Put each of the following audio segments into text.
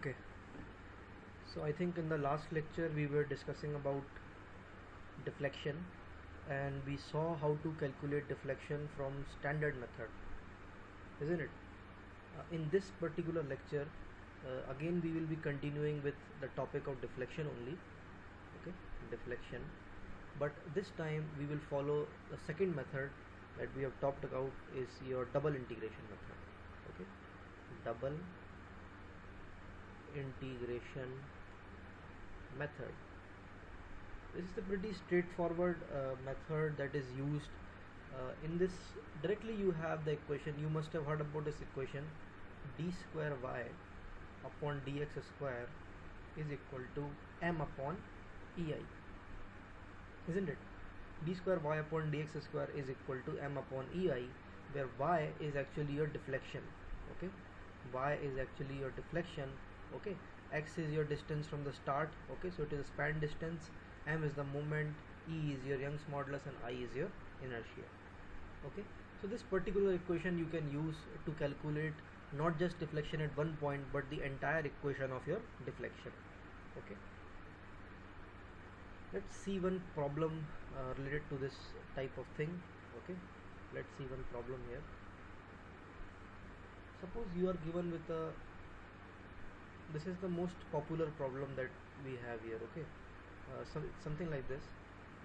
Okay, so I think in the last lecture we were discussing about deflection, and we saw how to calculate deflection from standard method, isn't it? In this particular lecture, again we will be continuing with the topic of deflection only. Okay, deflection, but this time we will follow the second method that we have talked about, is your double integration method. Okay, double integration method. This is the pretty straightforward method that is used in this. Directly you have the equation, you must have heard about this equation, d square y upon dx square is equal to m upon ei, isn't it? D square y upon dx square is equal to m upon ei, where y is actually your deflection. Okay, y is actually your deflection. Okay, x is your distance from the start. Okay, so it is a span distance, m is the moment, e is your Young's modulus, and I is your inertia. Okay, so this particular equation you can use to calculate not just deflection at one point, but the entire equation of your deflection. Okay, let's see one problem related to this type of thing. Okay, let's see one problem here. Suppose you are given with a, this is the most popular problem that we have here. Okay, something like this.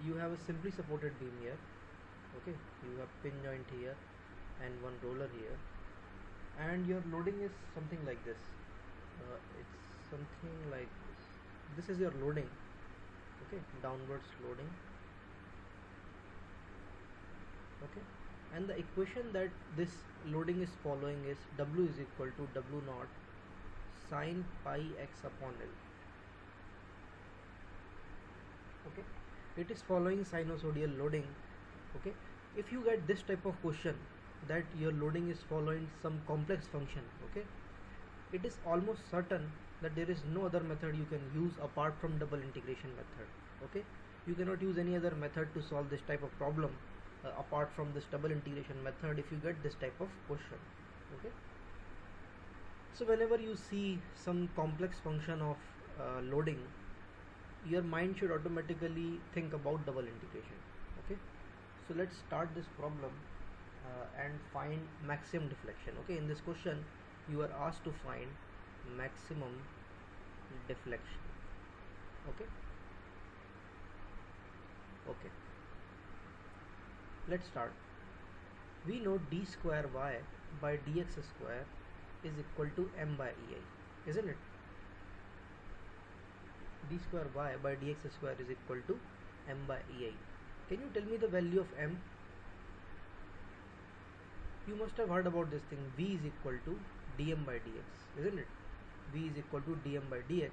You have a simply supported beam here. Okay, you have pin joint here and one roller here, and your loading is something like this. It's something like this. This is your loading. Okay, downwards loading. Okay, and the equation that this loading is following is W is equal to W naught sine pi x upon L. Okay, it is following sinusoidal loading. Okay, if you get this type of question that your loading is following some complex function, okay, it is almost certain that there is no other method you can use apart from double integration method. Okay, you cannot use any other method to solve this type of problem apart from this double integration method if you get this type of question. Okay, so whenever you see some complex function of loading, your mind should automatically think about double integration. Okay, so let's start this problem and find maximum deflection. Okay, in this question you are asked to find maximum deflection. Okay, okay, let's start. We know d square y by dx square is equal to m by ei, isn't it? D square y by dx square is equal to m by ei. Can you tell me the value of m? You must have heard about this thing, v is equal to dm by dx, isn't it? V is equal to dm by dx,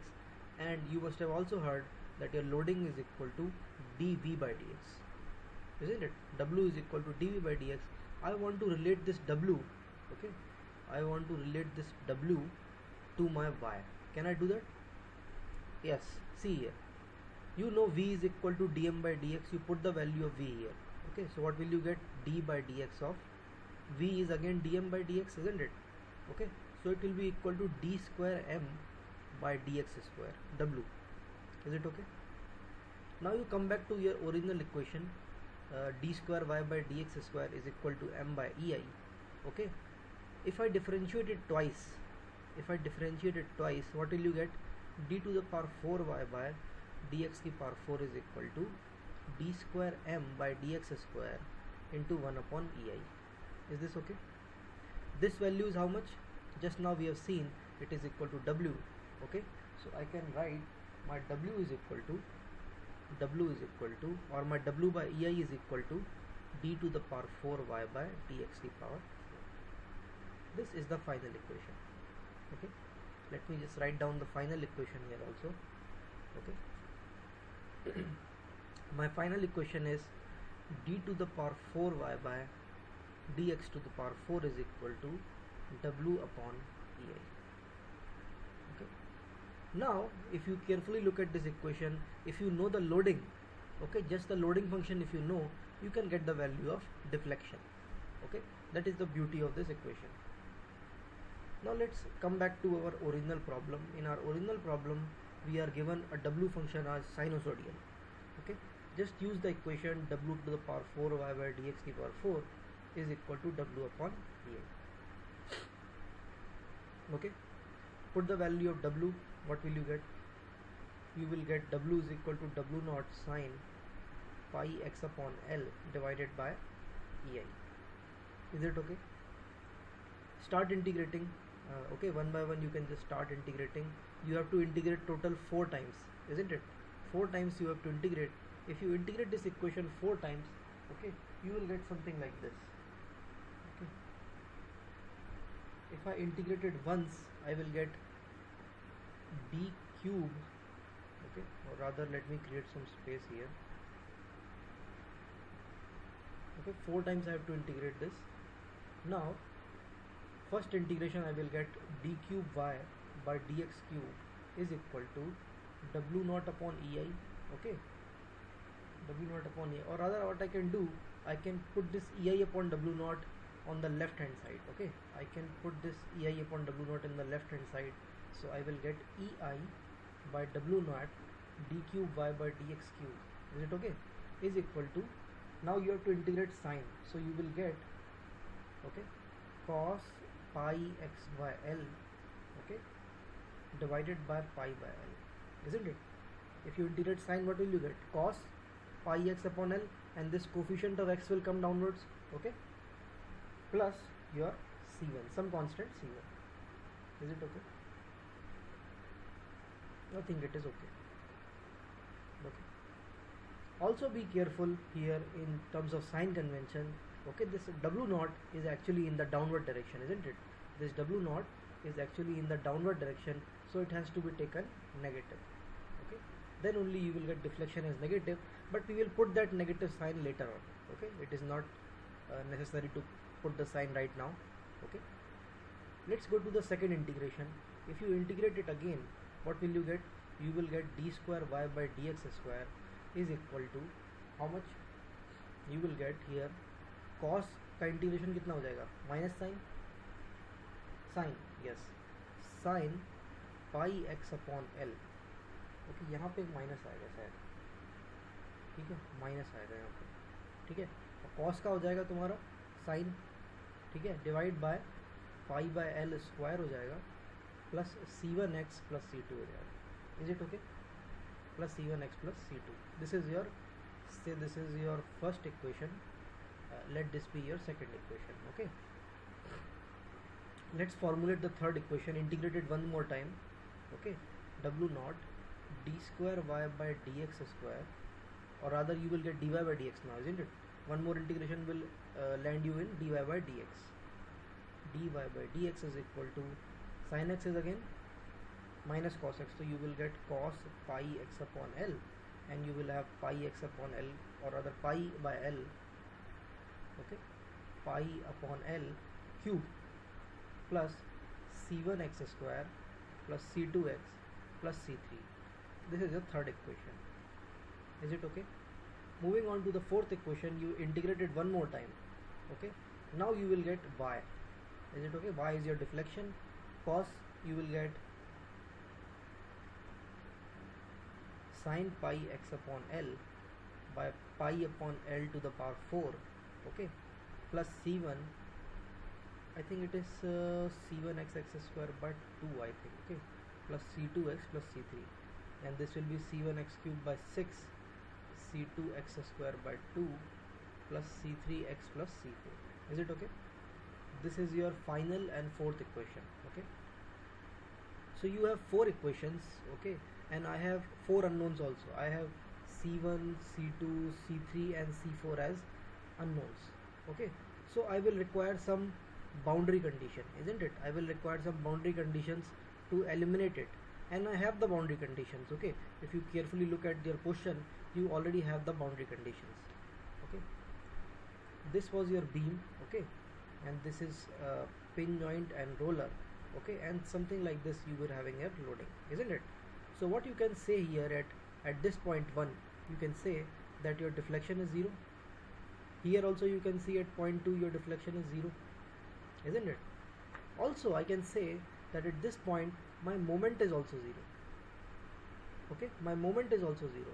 and you must have also heard that your loading is equal to dv by dx, isn't it? W is equal to dv by dx. I want to relate this w, okay, I want to relate this w to my y. Can I do that? Yes, see here, you know v is equal to dm by dx, you put the value of v here. Okay, so what will you get? D by dx of v is again dm by dx, isn't it? Okay, so it will be equal to d square m by dx square w. Is it okay? Now you come back to your original equation, d square y by dx square is equal to m by ei. Okay, if I differentiate it twice, what will you get? D to the power 4y by dx की power 4 is equal to d square m by dx square into 1 upon ei. Is this okay? This value is how much? Just now we have seen it is equal to w. Okay, so I can write my w is equal to, or my w by ei is equal to d to the power 4y by dx की power 4. This is the final equation. Okay, let me just write down the final equation here also. Okay, my final equation is d to the power 4y by dx to the power 4 is equal to w upon ei. Okay, now if you carefully look at this equation, if you know the loading, okay, just the loading function if you know, you can get the value of deflection. Okay, that is the beauty of this equation. Now let's come back to our original problem. In our original problem, we are given a w function as sinusoidal. Okay, just use the equation w to the power 4 y by dx to the power 4 is equal to w upon ei. Okay, put the value of w. What will you get? You will get w is equal to w naught sine pi x upon L divided by ei. Is it okay? Start integrating. Okay, one by one you can just start integrating. You have to integrate total 4 times, isn't it? 4 times you have to integrate. If you integrate this equation 4 times, okay, you will get something like this. Okay, if I integrate it once, I will get d cube. Okay, or rather let me create some space here. Okay, 4 times I have to integrate this. Now first integration I will get d cube y by dx cube is equal to w naught upon ei. Okay, w naught upon ei, or rather what I can do, I can put this ei upon w naught on the left hand side. Okay, I can put this ei upon w naught in the left hand side, so I will get ei by w naught d cube y by dx cube, is it okay, is equal to, now you have to integrate sine, so you will get, okay, cos pi x by L, okay, divided by pi by L, isn't it? If you integrate sine, what will you get? Cos pi x upon L, and this coefficient of x will come downwards, okay, plus your C1, some constant C1. Is it okay? I think it is okay. Okay. Also be careful here in terms of sign convention. Okay, this w naught is actually in the downward direction, isn't it? This w naught is actually in the downward direction, so it has to be taken negative. Okay, then only you will get deflection as negative, but we will put that negative sign later on. Okay, it is not necessary to put the sign right now. Okay, let's go to the second integration. If you integrate it again, what will you get? You will get d square y by dx square is equal to how much? You will get here cos का integration कितना हो जाएगा? Minus sine, yes, sine pi x upon L. Okay, यहाँ पे एक minus आएगा शायद, ठीक है, माइनस आएगा यहाँ पे, ठीक है. और कॉस का हो जाएगा तुम्हारा साइन, ठीक है, divide by pi by L square हो जाएगा, प्लस c1x प्लस c2 हो जाएगा. Is it okay? Plus c1x plus c2. This is your, say this is your first equation. Let this be your second equation. Okay, let's formulate the third equation, integrated one more time. Okay, w naught d square y by dx square, or rather you will get dy by dx now, isn't it? One more integration will land you in dy by dx. dy by dx is equal to sin x is again minus cos x, so you will get cos pi x upon L, and you will have pi x upon L, or rather pi by L, okay, pi upon L cube plus c1x square plus c2x plus c3. This is your third equation. Is it okay? Moving on to the fourth equation, you integrate it one more time. Okay, now you will get y. Is it okay? Y is your deflection. Cos, you will get sin pi x upon L by pi upon L to the power 4, okay, plus c1, I think it is c1x square by 2, I think, okay, plus c2x plus c3, and this will be c1x cube by 6, c2x square by 2 plus c3x plus c4. Is it okay? This is your final and fourth equation. Okay, so you have 4 equations, okay, and I have 4 unknowns also. I have c1, c2, c3 and c4 as unknowns. Okay, so I will require some boundary condition, isn't it? I will require some boundary conditions to eliminate it, and I have the boundary conditions. Okay, if you carefully look at your question, you already have the boundary conditions. Okay, this was your beam, okay, and this is pin joint and roller, okay, and something like this you were having a loading, isn't it? So what you can say here at this point 1, you can say that your deflection is 0. Here also you can see at point 2 your deflection is 0, isn't it? Also I can say that at this point my moment is also 0. Okay, my moment is also 0,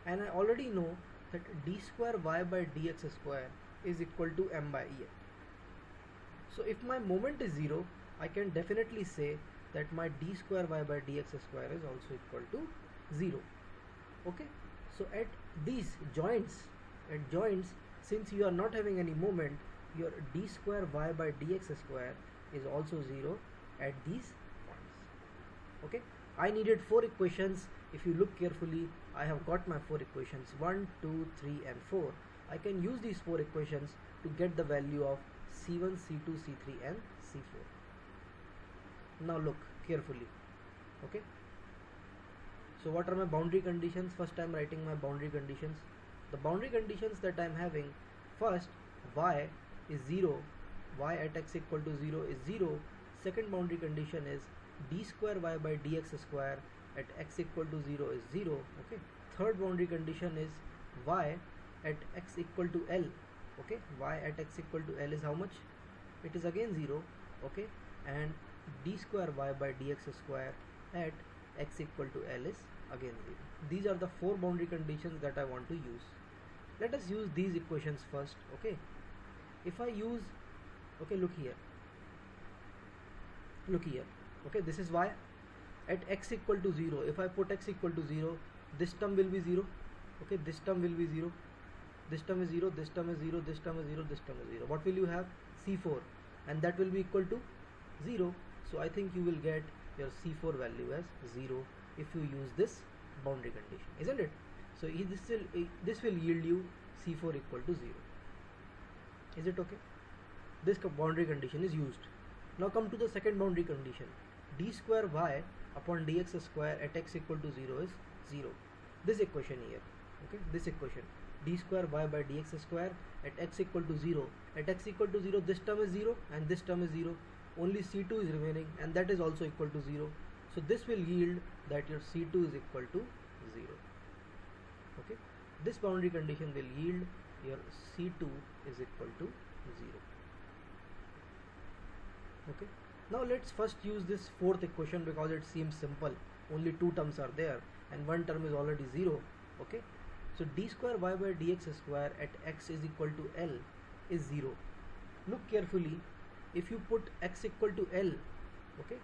and I already know that d square y by dx square is equal to m by e. So if my moment is 0, I can definitely say that my d square y by dx square is also equal to 0. Okay, so at these joints, since you are not having any moment, your d square y by dx square is also 0 at these points. Okay, I needed 4 equations. If you look carefully, I have got my 4 equations, 1, 2, 3 and 4. I can use these 4 equations to get the value of C1, C2, C3 and C4. Now look carefully. Okay, so what are my boundary conditions? First I am writing my boundary conditions. The boundary conditions that I am having, first y is 0, y at x equal to 0 is 0. Second boundary condition is d square y by dx square at x equal to 0 is 0. Okay, third boundary condition is y at x equal to L. Okay, y at x equal to L is how much? It is again 0. Okay, and d square y by dx square at x equal to L is again 0. These are the 4 boundary conditions that I want to use. Let us use these equations first. Okay, if I use, okay, look here, okay, this is y at x equal to 0. If I put x equal to 0, this term will be 0. Okay, this term will be 0, this term is 0, this term is 0, this term is 0, this term is 0. What will you have? C4, and that will be equal to 0. So I think you will get your C4 value as 0 if you use this boundary condition, isn't it? So this will yield you C4 equal to 0. Is it okay? This boundary condition is used. Now come to the second boundary condition. D square y upon dx square at x equal to 0 is 0. This equation here. Okay, this equation, d square y by dx square at x equal to 0. At x equal to 0, this term is 0 and this term is 0. Only C2 is remaining, and that is also equal to 0. So this will yield that your C2 is equal to 0. Okay, this boundary condition will yield your C2 is equal to 0. Okay, now let's first use this fourth equation because it seems simple. Only 2 terms are there and 1 term is already 0. Okay, so d square y by dx square at x is equal to L is 0. Look carefully. If you put x equal to L, okay,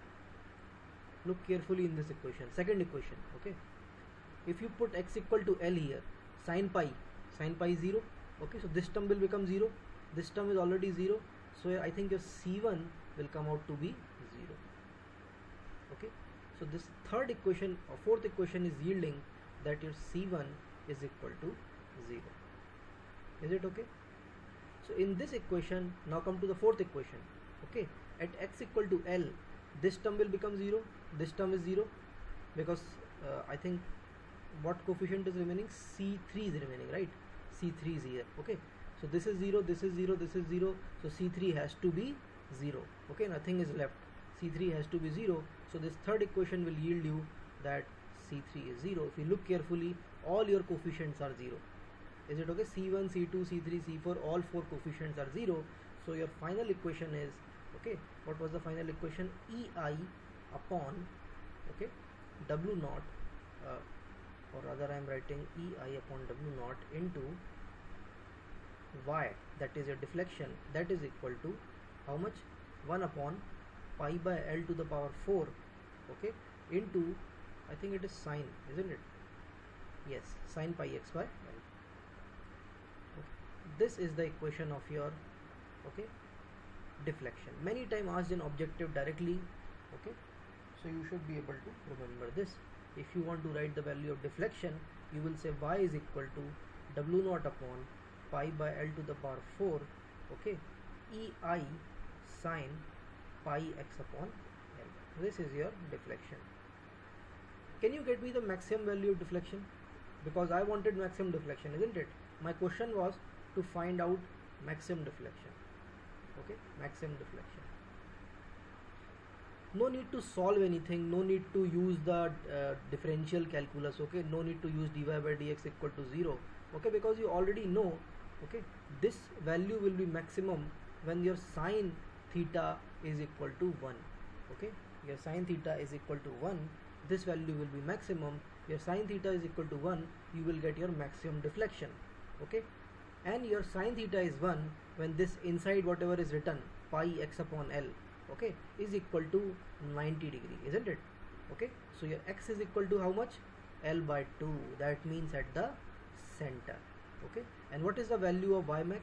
look carefully in this equation, second equation. Okay, if you put x equal to L here, sin pi is 0. Okay, so this term will become 0, this term is already 0, so I think your C1 will come out to be 0. Okay, so this third equation or fourth equation is yielding that your C1 is equal to 0. Is it okay? So in this equation, now come to the fourth equation. Okay, at x equal to L, this term will become 0, this term is 0, because I think what coefficient is remaining? C3 is remaining, right? C3 is here. Okay, so this is 0, this is 0, this is 0, so C3 has to be 0. Okay, nothing is left, C3 has to be 0. So this third equation will yield you that C3 is 0. If you look carefully, all your coefficients are 0. Is it okay? C1, C2, C3, C4, all 4 coefficients are 0. So your final equation is, okay, what was the final equation? EI upon, okay, W naught, or rather I am writing EI upon W naught into Y, that is your deflection, that is equal to how much? 1 upon pi by L to the power 4, okay, into, I think it is sine, isn't it? Yes, sine pi x by L. This is the equation of your, okay, deflection. Many times asked in objective directly. Okay, so you should be able to remember this. If you want to write the value of deflection, you will say y is equal to W naught upon pi by L to the power 4, okay, EI sine pi x upon L. This is your deflection. Can you get me the maximum value of deflection? Because I wanted maximum deflection, isn't it? My question was to find out maximum deflection. Okay, maximum deflection. No need to solve anything, no need to use the differential calculus, okay, no need to use dy by dx equal to 0, okay, because you already know, okay, this value will be maximum when your sine theta is equal to 1. Okay, your sine theta is equal to 1. This value will be maximum. Your sine theta is equal to 1. You will get your maximum deflection. Okay, and your sine theta is 1 when this inside whatever is written pi x upon L, okay, is equal to 90 degree, isn't it? Okay, so your x is equal to how much? L by 2. That means at the center. Okay, and what is the value of y max?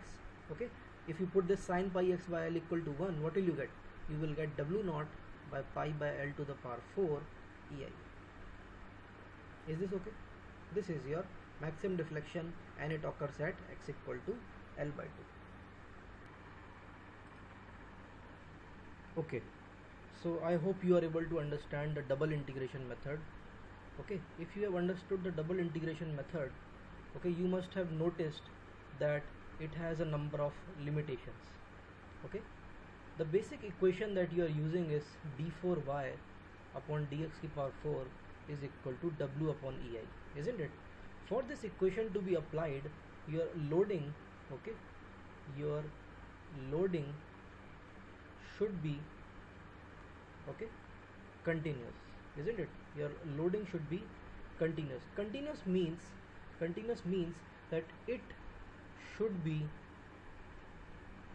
Okay, if you put this sine pi x by L equal to 1, what will you get? You will get W naught by pi by L to the power 4 EI. Is this okay? This is your maximum deflection and it occurs at x equal to L by 2. Okay, so I hope you are able to understand the double integration method. Okay, if you have understood the double integration method, okay, you must have noticed that it has a number of limitations. Okay, the basic equation that you are using is d4y upon dx to the power 4 is equal to w upon ei, isn't it? For this equation to be applied, your loading, okay, your loading should be, okay, continuous, isn't it? Your loading should be continuous. Continuous means that it should be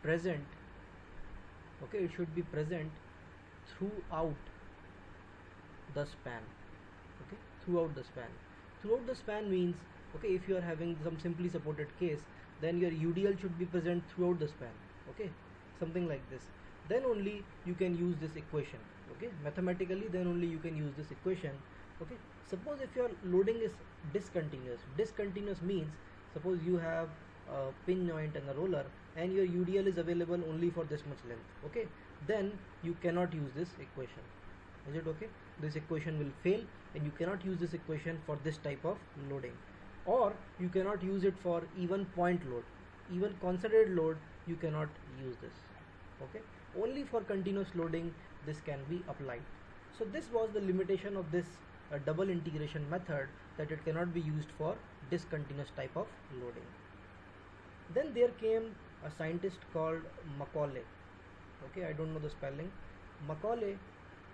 present, okay, it should be present throughout the span. Okay, throughout the span. Throughout the span means, okay, if you are having some simply supported case, then your UDL should be present throughout the span. Okay, something like this. Then only you can use this equation. Okay, mathematically, then only you can use this equation. Okay, suppose if your loading is discontinuous. Discontinuous means, suppose you have a pin joint and a roller, and your UDL is available only for this much length. Okay, then you cannot use this equation. Is it okay? This equation will fail and you cannot use this equation for this type of loading, or you cannot use it for even point load. Even concentrated load you cannot use this. Okay, only for continuous loading this can be applied. So this was the limitation of this double integration method, that it cannot be used for discontinuous type of loading. Then there came a scientist called Macaulay. Okay, I don't know the spelling. Macaulay,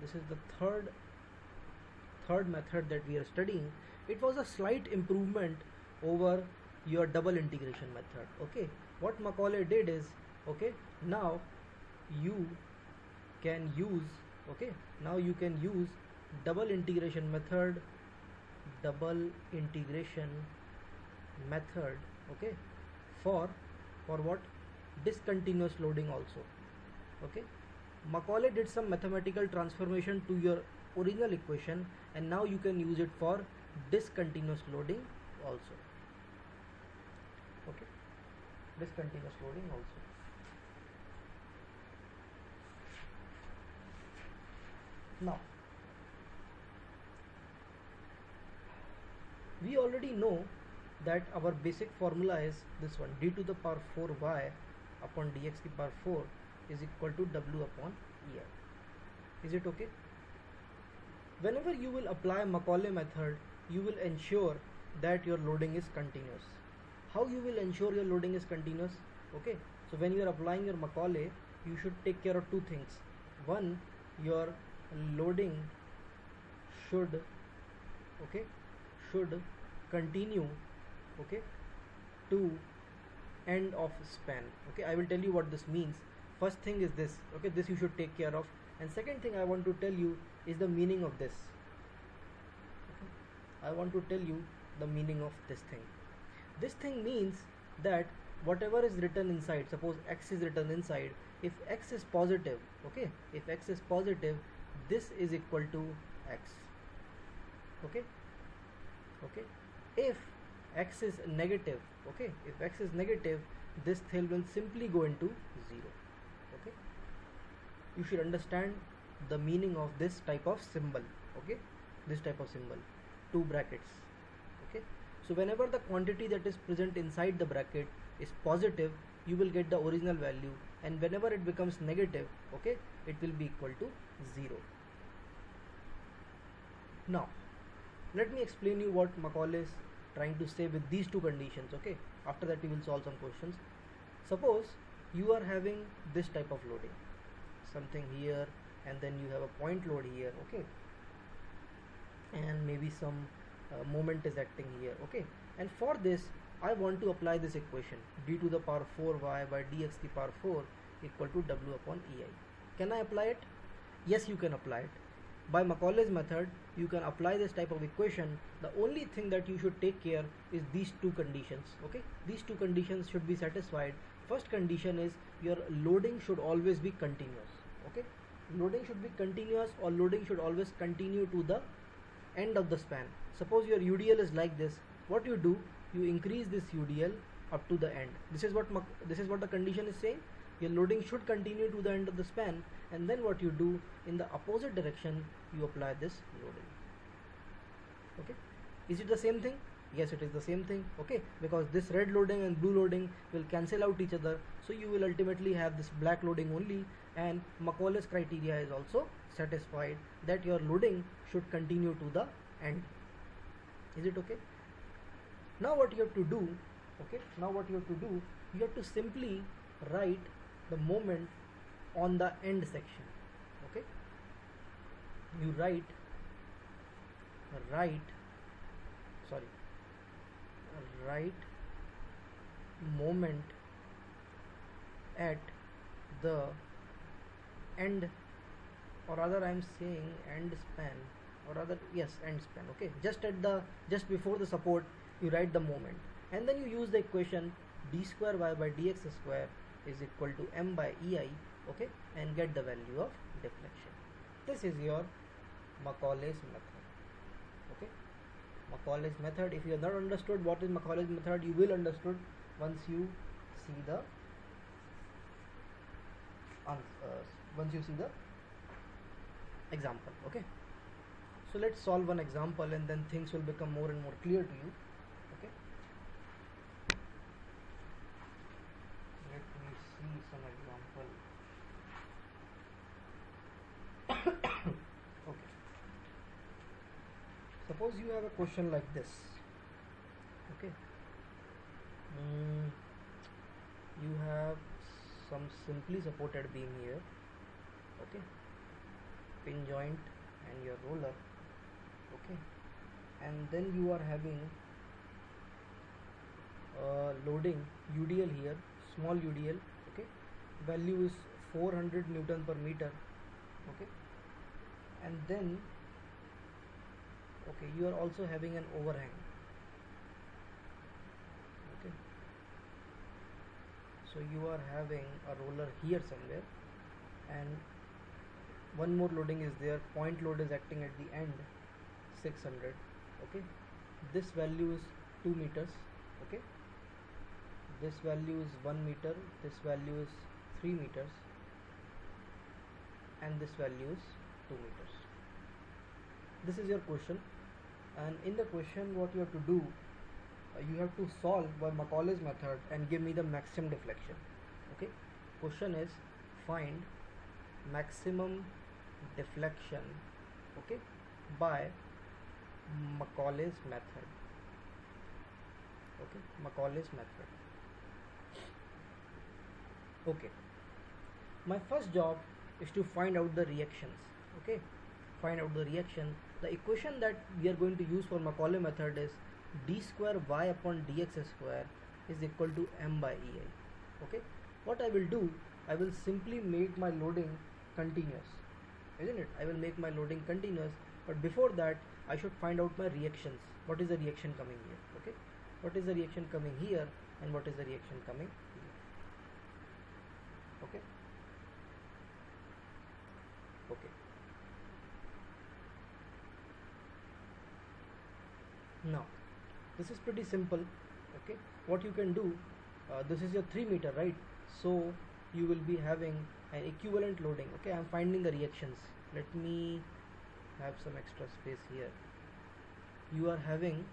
this is the third method that we are studying. It was a slight improvement over your double integration method. Okay, what Macaulay did is, okay, now you can use, okay, now you can use double integration method, okay, for what? Discontinuous loading also. Okay, Macaulay did some mathematical transformation to your original equation, and now you can use it for discontinuous loading also. Okay, discontinuous loading also. Now we already know that our basic formula is this one, d to the power 4y upon dx to the power 4 is equal to w upon ei. Is it okay? Whenever you will apply Macaulay method, you will ensure that your loading is continuous. How you will ensure your loading is continuous? Okay, so when you are applying your Macaulay, you should take care of two things. One, your loading should, okay, should continue, okay, to end of span. Okay, I will tell you what this means. First thing is this, okay, this you should take care of, and second thing I want to tell you is the meaning of this. Okay? I want to tell you the meaning of this thing. This thing means that whatever is written inside, suppose x is written inside, if x is positive, okay, if x is positive, this is equal to x. Okay, okay, if x is negative, okay, if x is negative, this thing will simply go into 0. Okay, you should understand the meaning of this type of symbol. Okay, this type of symbol, two brackets. Okay, so whenever the quantity that is present inside the bracket is positive, you will get the original value, and whenever it becomes negative, okay, it will be equal to 0. Now let me explain you what Macaulay is trying to say with these two conditions. Okay, after that we will solve some questions. Suppose you are having this type of loading. something here, and then you have a point load here, okay, and maybe some moment is acting here, okay. And for this I want to apply this equation, d to the power 4y by dx to the power 4 equal to w upon ei. Can I apply it? Yes, you can apply it. By Macaulay's method you can apply this type of equation. The only thing that you should take care is these two conditions, okay. These two conditions should be satisfied. First condition is your loading should always be continuous, okay. Loading should be continuous, or loading should always continue to the end of the span. Suppose your UDL is like this, what you do, you increase this UDL up to the end. This is what the condition is saying. Your loading should continue to the end of the span, and then what you do, in the opposite direction you apply this loading, okay. Is it the same thing? Yes, it is the same thing, okay, because this red loading and blue loading will cancel out each other, so you will ultimately have this black loading only, and Macaulay's criteria is also satisfied that your loading should continue to the end. Is it okay? Now what you have to do, okay, you have to simply write the moment on the end section, okay. You write moment at the end, or rather I am saying end span, or rather yes, end span, okay. Just before the support you write the moment, and then you use the equation d square y by dx square is equal to m by ei, okay, and get the value of deflection. This is your Macaulay's method, okay. Macaulay's method, if you have not understood what is Macaulay's method, you will understood once you see the example, okay. So let's solve one example, and then things will become more and more clear to you, okay. Let me see some example. Okay, suppose you have a question like this, okay. You have some simply supported beam here, okay, pin joint and your roller, okay, and then you are having loading UDL here, small UDL, okay, value is 400 Newton per meter, okay, and then okay, you are also having an overhang, okay. So you are having a roller here somewhere, and one more loading is there, point load is acting at the end, 600, okay. This value is 2 meters, okay. This value is 1 meter, this value is 3 meters, and this value is 2 meters. This is your question, and in the question what you have to do, you have to solve by Macaulay's method and give me the maximum deflection, okay. Question is find maximum deflection, okay, by Macaulay's method, okay, Macaulay's method. Okay, my first job is to find out the reactions, okay, find out the reaction. The equation that we are going to use for Macaulay method is d square y upon dx square is equal to m by ei, okay. What I will do, I will simply make my loading continuous, isn't it? I will make my loading continuous, but before that I should find out my reactions. What is the reaction coming here, okay, what is the reaction coming here, and what is the reaction coming here, okay. Okay, now this is pretty simple, okay. What you can do, this is your 3 meter, right? So you will be having an equivalent loading, okay. I am finding the reactions. Let me have some extra space here. You are having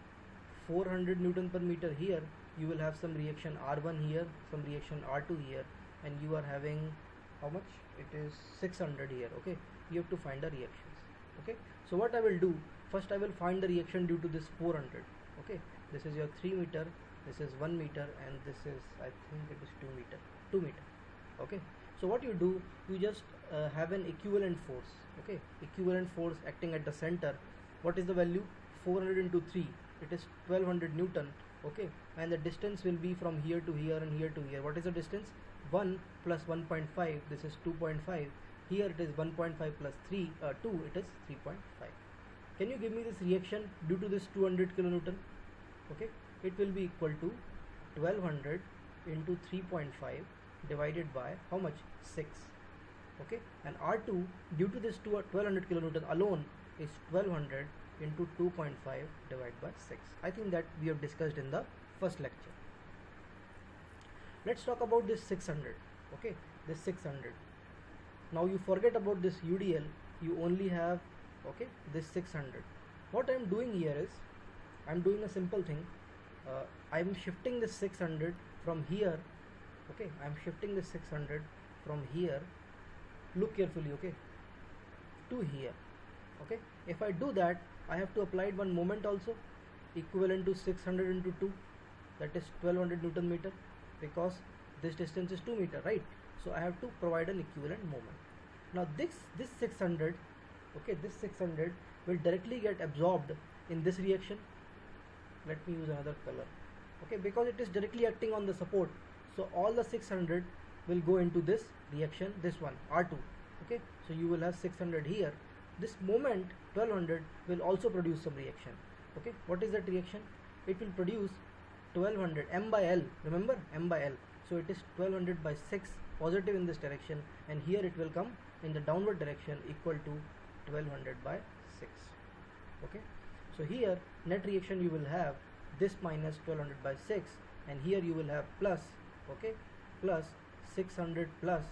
400 Newton per meter here, you will have some reaction R1 here, some reaction R2 here, and you are having how much? It is 600 here, okay. You have to find the reactions, okay. So what I will do, first I will find the reaction due to this 400, okay. This is your 3 meter, this is 1 meter, and this is, I think it is 2 meter, okay. So what you do, you just have an equivalent force, okay, equivalent force acting at the center. What is the value? 400 into 3, it is 1200 Newton, okay, and the distance will be from here to here and here to here. What is the distance? 1 plus 1.5, this is 2.5. Here it is 1.5 plus 2, it is 3.5. Can you give me this reaction due to this 200 kilonewton? Okay, it will be equal to 1200 into 3.5 divided by how much? 6. Okay, and R2 due to this 1200 kilonewton alone is 1200 into 2.5 divided by 6. I think that we have discussed in the first lecture. Let's talk about this 600. Okay, this 600. Now you forget about this UDL, you only have, okay, this 600. What I am doing here is, I am doing a simple thing. I am shifting this 600 from here, okay, I am shifting this 600 from here, look carefully, okay, to here. Okay, if I do that, I have to apply one moment also, equivalent to 600 into 2, that is 1200 Newton meter, because this distance is 2 meter, right? So I have to provide an equivalent moment. Now this 600, okay, this 600 will directly get absorbed in this reaction. Let me use another color, okay, because it is directly acting on the support. So all the 600 will go into this reaction, this one R2. Okay, so you will have 600 here. This moment 1200 will also produce some reaction. Okay, what is that reaction? It will produce 1200 m by L. Remember, m by L. So it is 1200 by 6 positive in this direction, and here it will come in the downward direction equal to 1200 by 6. Okay, so here net reaction you will have this minus 1200 by 6, and here you will have plus, okay, plus 600 plus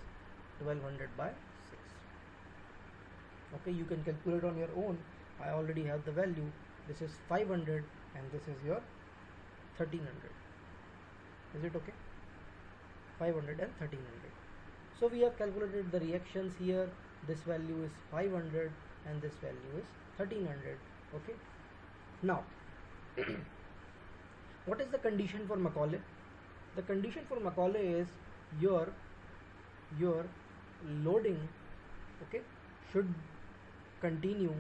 1200 by 6. Okay, you can calculate on your own. I already have the value. This is 500 and this is your 1300. Is it okay? 500 and 1300. So we have calculated the reactions here. This value is 500 and this value is 1300. Okay, now what is the condition for Macaulay? The condition for Macaulay is your loading, okay, should continue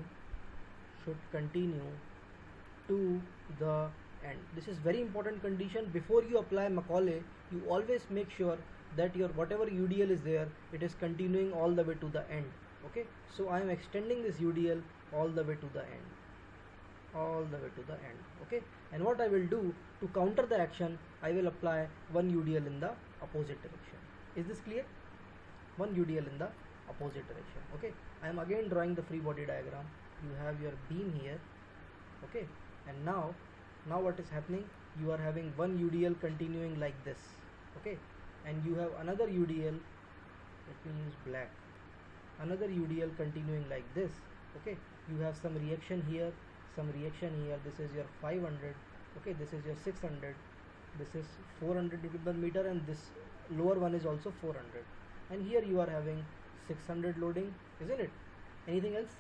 to the end. This is very important condition. Before you apply Macaulay, you always make sure that your whatever UDL is there, it is continuing all the way to the end. Okay, so I am extending this UDL all the way to the end, okay, and what I will do to counter the action, I will apply one UDL in the opposite direction. Is this clear? One UDL in the opposite direction. Okay, I am again drawing the free body diagram. You have your beam here, okay, and now what is happening? You are having one UDL continuing like this, okay, and you have another UDL, let me use black, another UDL continuing like this, okay. You have some reaction here, some reaction here. This is your 500, okay, this is your 600, this is 400 Newton meter, and this lower one is also 400, and here you are having 600 loading, isn't it? Anything else?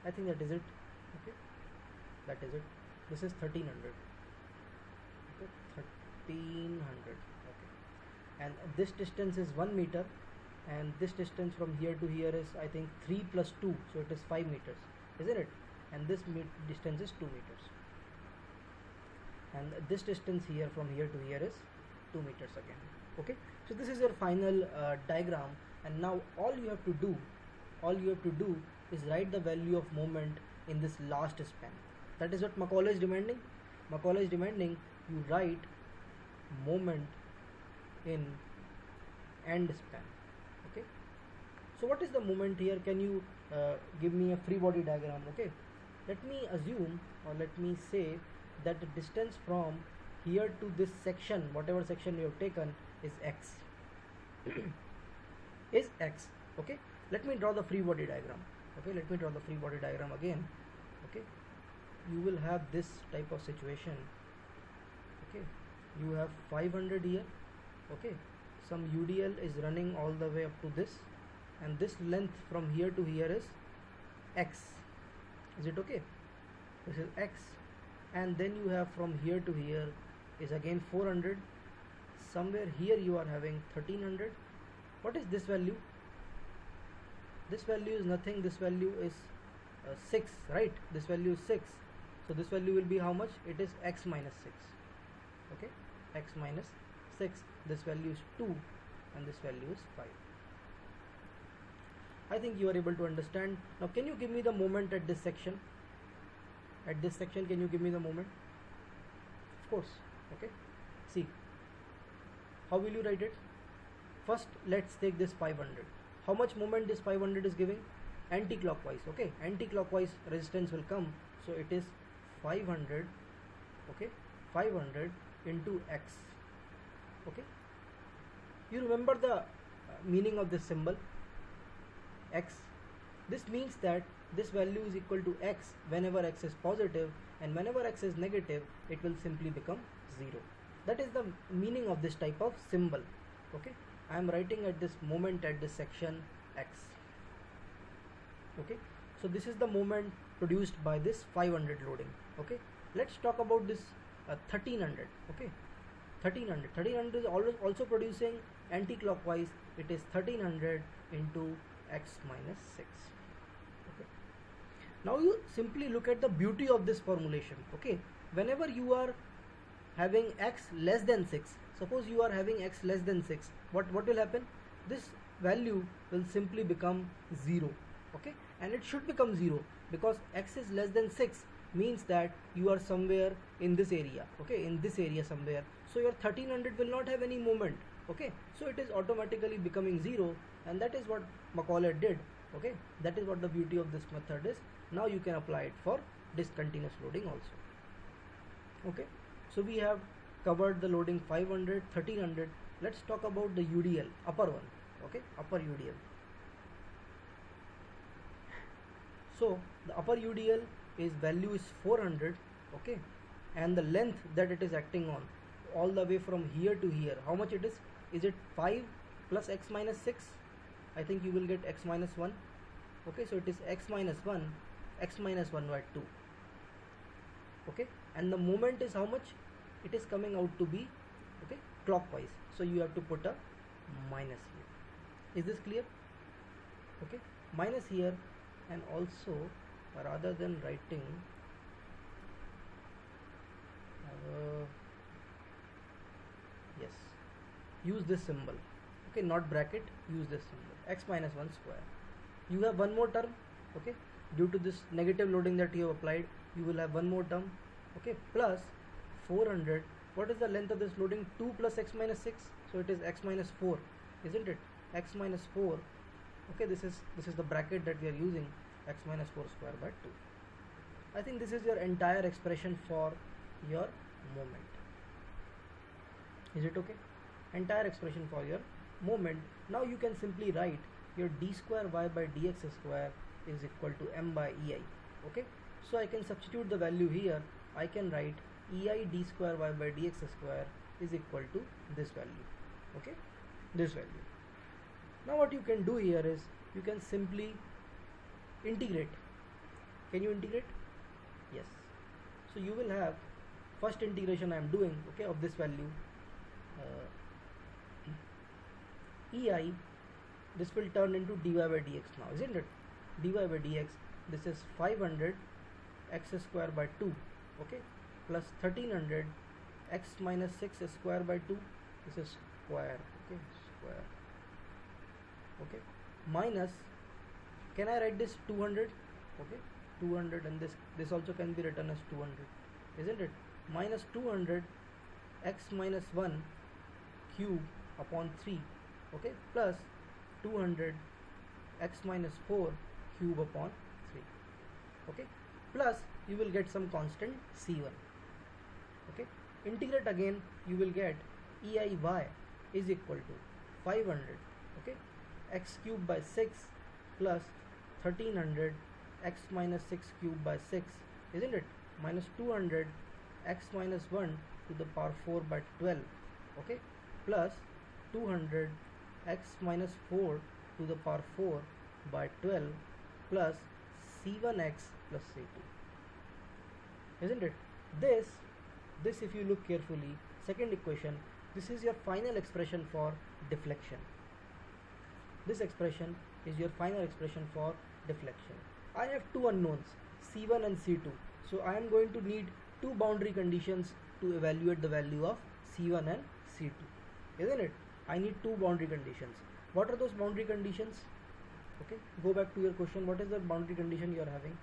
I think that is it. Okay, that is it. This is 1300. Okay, 1300. Okay, and this distance is 1 meter, and this distance from here to here is, I think, 3 plus 2, so it is 5 meters, isn't it? And this distance is 2 meters, and this distance here from here to here is 2 meters again. Okay, so this is your final diagram, and now all you have to do is write the value of moment in this last span. That is what Macaulay is demanding. Macaulay is demanding you write moment in end span. Okay, so what is the moment here? Can you give me a free body diagram? Okay, let me assume, or let me say that the distance from here to this section, whatever section you have taken, is x. Is x. Okay, let me draw the free body diagram. Okay, let me draw the free body diagram again. Okay, you will have this type of situation. Okay, you have 500 here. Okay, some UDL is running all the way up to this, and this length from here to here is x. Is it okay? This is x, and then you have from here to here is again 400. Somewhere here you are having 1300, What is this value? This value is nothing. This value is 6, right? This value is 6. So this value will be how much? It is x minus 6. Okay, x minus 6. This value is 2 and this value is 5. I think you are able to understand. Now can you give me the moment at this section? At this section, can you give me the moment? Of course. Okay, see, how will you write it? First let's take this 500. How much moment this 500 is giving? Anti-clockwise. Okay, anti-clockwise resistance will come, so it is 500. Okay, 500 into x. Okay, you remember the meaning of this symbol x? This means that this value is equal to x whenever x is positive, and whenever x is negative it will simply become 0. That is the meaning of this type of symbol. Okay, I am writing at this moment at this section x. Okay, so this is the moment produced by this 500 loading. Okay, let's talk about this 1300. Okay, 1300 is also producing anti-clockwise. It is 1300 into x minus 6. Okay, now you simply look at the beauty of this formulation. Okay, whenever you are having x less than 6, suppose you are having x less than 6, what will happen? This value will simply become 0. Okay, and it should become 0 because x is less than 6 means that you are somewhere in this area. Okay, in this area somewhere, so your 1300 will not have any moment. Okay, so it is automatically becoming 0, and that is what Macaulay did. Okay, that is what the beauty of this method is. Now you can apply it for discontinuous loading also. Okay, so we have covered the loading 500, 1300. Let's talk about the UDL, upper one. Okay, upper UDL. So the upper UDL is value is 400. Okay, and the length that it is acting on all the way from here to here, how much it is? Is it 5 plus x minus 6? I think you will get x minus 1. Okay, so it is x minus 1 by 2. Okay, and the moment is how much? It is coming out to be, okay, clockwise, so you have to put a minus here. Is this clear? Okay, minus here, and also rather than writing yes, use this symbol. Okay, not bracket, use this symbol, x minus 1 square. You have one more term. Okay, due to this negative loading that you have applied, you will have one more term. Okay, plus 400. What is the length of this loading? 2 plus x minus 6, so it is x minus 4, isn't it? X minus 4. Okay, this is the bracket that we are using, x minus 4 square by 2. I think this is your entire expression for your moment. Is it okay? Entire expression for your moment. Now you can simply write your d square y by dx square is equal to m by ei. Okay, so I can substitute the value here. I can write ei d square y by dx square is equal to this value. Okay, this value. Now what you can do here is you can simply integrate. Can you integrate? Yes. So you will have first integration I am doing, okay, of this value ei. This will turn into dy by dx now, isn't it? Dy by dx, this is 500 x square by 2, okay, plus 1300 x minus 6 square by 2, this is square, okay, square, okay, minus, can I write this 200? Okay, 200, and this also can be written as 200, isn't it? Minus 200 x minus 1 cube upon 3, okay, plus 200 x minus 4 cube upon 3, okay, plus you will get some constant c1. Okay, integrate again, you will get eiy is equal to 500, okay, x cube by 6 plus 1300 x minus 6 cube by 6, isn't it? Minus 200 x minus 1 to the power 4 by 12, okay, plus 200 x minus 4 to the power 4 by 12 plus c1x plus c2, isn't it? This if you look carefully, second equation, this is your final expression for deflection. This expression is your final expression for deflection. I have two unknowns, C1 and C2. So I am going to need two boundary conditions to evaluate the value of C1 and C2, isn't it? I need two boundary conditions. What are those boundary conditions? Okay, go back to your question. What is the boundary condition you are having?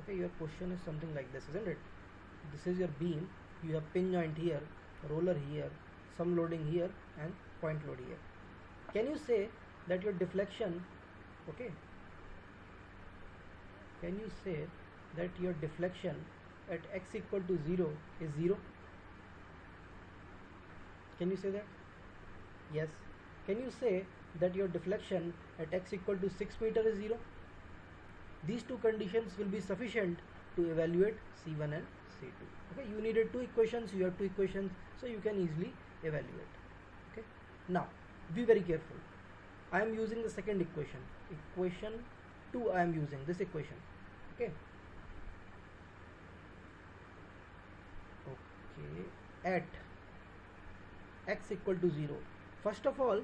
Okay, your question is something like this, isn't it? This is your beam. You have pin joint here, roller here, some loading here, and point load here. Can you say that your deflection, okay, can you say that your deflection at x equal to 0 is 0? Can you say that? Yes. Can you say that your deflection at x equal to 6 meter is 0? These two conditions will be sufficient to evaluate C1 and C2. Okay, you needed two equations, you have two equations, so you can easily evaluate. Okay, now be very careful. I am using the second equation. Equation 2, I am using this equation. Okay. Okay, at x equal to 0. First of all,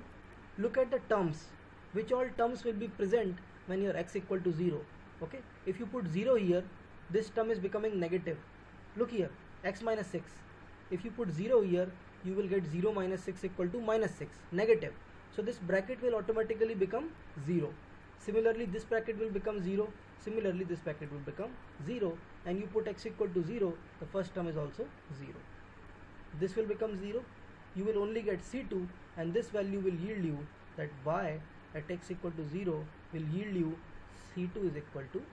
look at the terms. Which all terms will be present when your x equal to 0? Okay, if you put 0 here, this term is becoming negative. Look here, x minus 6. If you put 0 here, you will get 0 minus 6 equal to minus 6, negative. So this bracket will automatically become 0. Similarly, this bracket will become 0. Similarly, this bracket will become 0. And you put x equal to 0, the first term is also 0. This will become 0. You will only get C2, and this value will yield you that y at x equal to 0 will yield you C2 is equal to 0.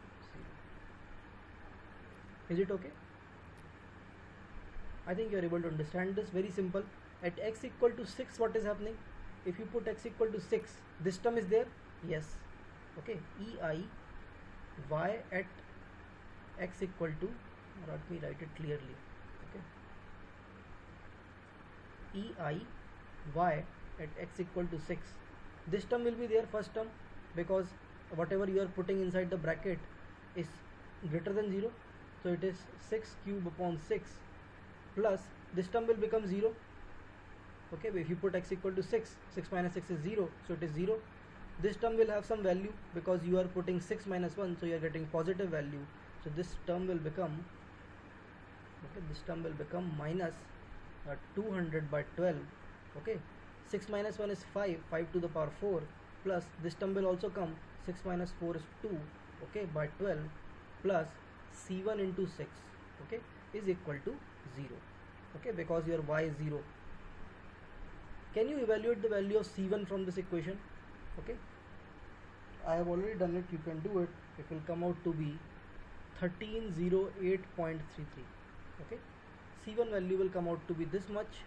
Is it okay? I think you are able to understand this. Very simple. At x equal to 6, what is happening? If you put x equal to 6, this term is there? Yes. Okay. EI y at x equal to, let me write it clearly. Okay. EI y at x equal to 6. This term will be there, first term, because whatever you are putting inside the bracket is greater than 0. So it is 6 cube upon 6 plus this term will become 0. Okay, if you put x equal to 6, 6 minus 6 is 0, so it is 0. This term will have some value because you are putting 6 minus 1, so you are getting positive value. So this term will become, okay, this term will become minus 200 by 12. Okay, 6 minus 1 is 5, 5 to the power 4, plus this term will also come, 6 minus 4 is 2, okay, by 12, plus C1 into 6, okay, is equal to 0, okay, because your y is 0. Can you evaluate the value of C1 from this equation? Okay, I have already done it. You can do it. It will come out to be 1308.33. Okay, C1 value will come out to be this much.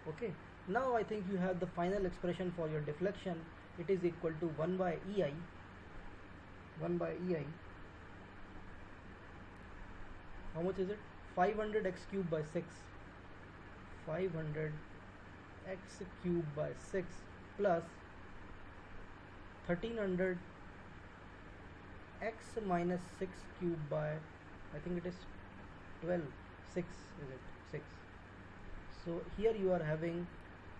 Okay, now I think you have the final expression for your deflection. It is equal to 1 by EI. 1 by EI. How much is it? 500 x cube by 6. 500 x cube by 6 plus 1300 x minus 6 cube by, I think it is 12, 6 is it, 6. So here you are having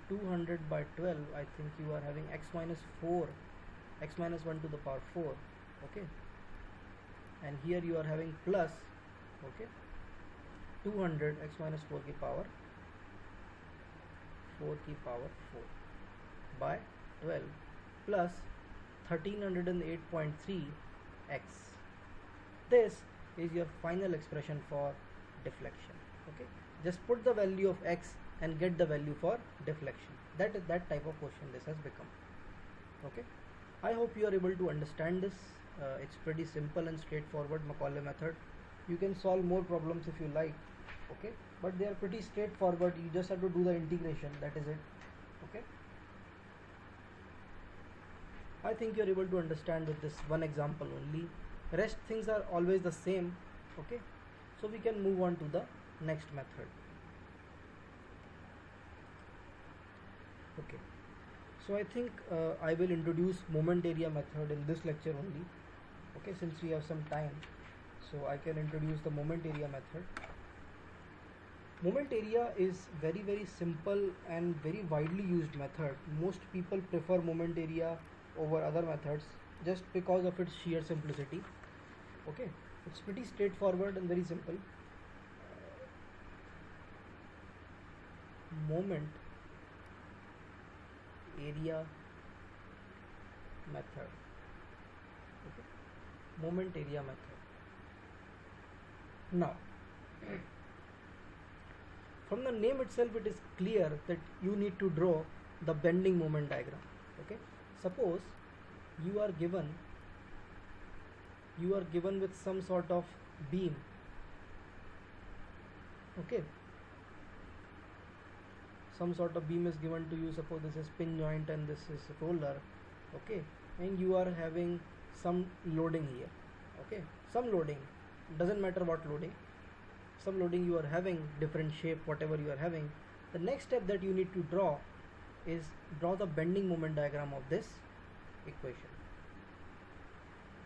200 by 12, I think you are having x minus 4, x minus 1 to the power 4, okay, and here you are having plus, okay, 200 x minus 4 की power 4 by 12 plus 1308.3 x. This is your final expression for deflection. Okay, just put the value of x and get the value for deflection. That type of question this has become. Okay, I hope you are able to understand this. It's pretty simple and straightforward Macaulay method. You can solve more problems if you like, okay, but they are pretty straightforward. You just have to do the integration, that is it. Okay, I think you are able to understand with this one example only. Rest things are always the same. Okay, so we can move on to the next method. Okay, so I think I will introduce moment area method in this lecture only. Okay, since we have some time, so I can introduce the moment area method. Moment area is very simple and very widely used method. Most people prefer moment area over other methods just because of its sheer simplicity. Okay, it's pretty straightforward and very simple. Moment area method. Okay, moment area method. Now, from the name itself, it is clear that you need to draw the bending moment diagram. Okay, suppose you are given with some sort of beam. Okay, some sort of beam is given to you. Suppose this is pin joint and this is roller. Okay, and you are having some loading here. Okay, some loading, doesn't matter what loading, some loading you are having, different shape, whatever you are having. The next step that you need to draw is draw the bending moment diagram of this equation.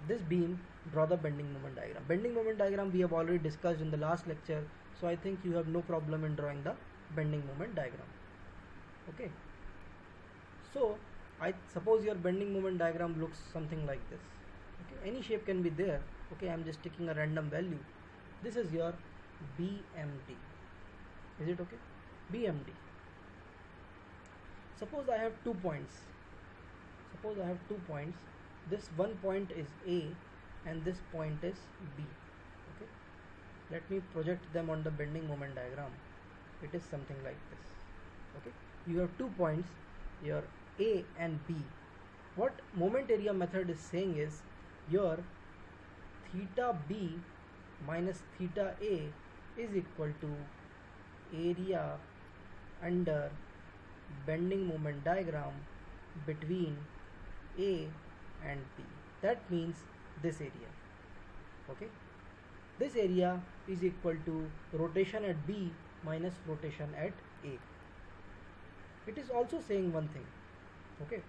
This beam, draw the bending moment diagram. Bending moment diagram we have already discussed in the last lecture, so I think you have no problem in drawing the bending moment diagram. Okay, so I suppose your bending moment diagram looks something like this. Okay, any shape can be there. Okay, I'm just taking a random value. This is your BMD. Is it okay? BMD. Suppose I have 2 points. This one point is A and this point is B. Okay, let me project them on the bending moment diagram. It is something like this. Okay, you have 2 points, your A and B. What moment area method is saying is your theta B minus theta A is equal to area under bending moment diagram between A and B. That means this area. Okay, this area is equal to rotation at B minus rotation at A. It is also saying one thing. Okay,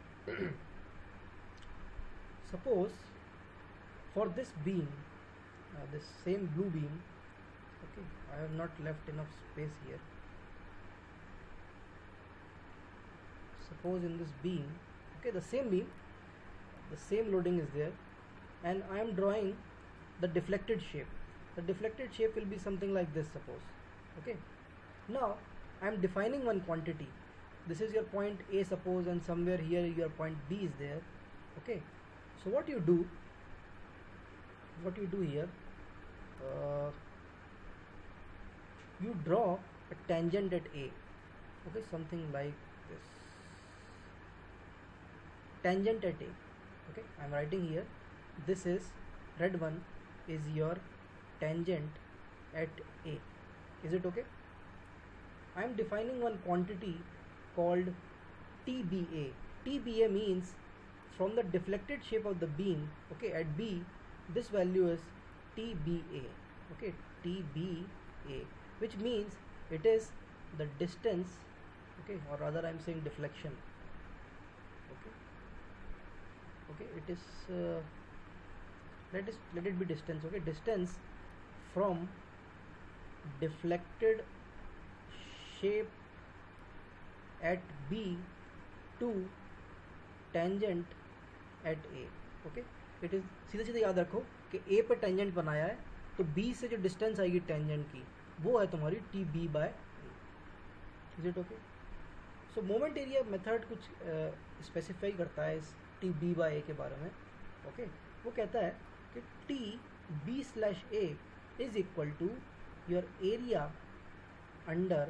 suppose for this beam, this same blue beam, okay, I have not left enough space here. Suppose in this beam, okay, the same beam, the same loading is there, and I am drawing the deflected shape. The deflected shape will be something like this, suppose. Okay, now I am defining one quantity. This is your point A, suppose, and somewhere here your point B is there. Okay, so what you do here, you draw a tangent at A. Okay, something like this, tangent at A. Okay, I am writing here, this is red one is your tangent at A. Is it okay? I am defining one quantity called TBA. TBA means from the deflected shape of the beam, okay, at B, this value is TBA. Okay, TBA, which means it is the distance, okay, or rather I am saying deflection. Okay, it is let it be distance. Okay, distance from deflected shape at B to tangent at A. Okay, it is सीधे सीधे याद रखो कि A पे tangent बनाया है तो B से जो डिस्टेंस आएगी टेंजेंट की वो है तुम्हारी TB by A. Is it okay? So moment area method कुछ स्पेसिफाई करता है इस TB by A के बारे में. ओके, वो कहता है कि TB/A is equal to your area under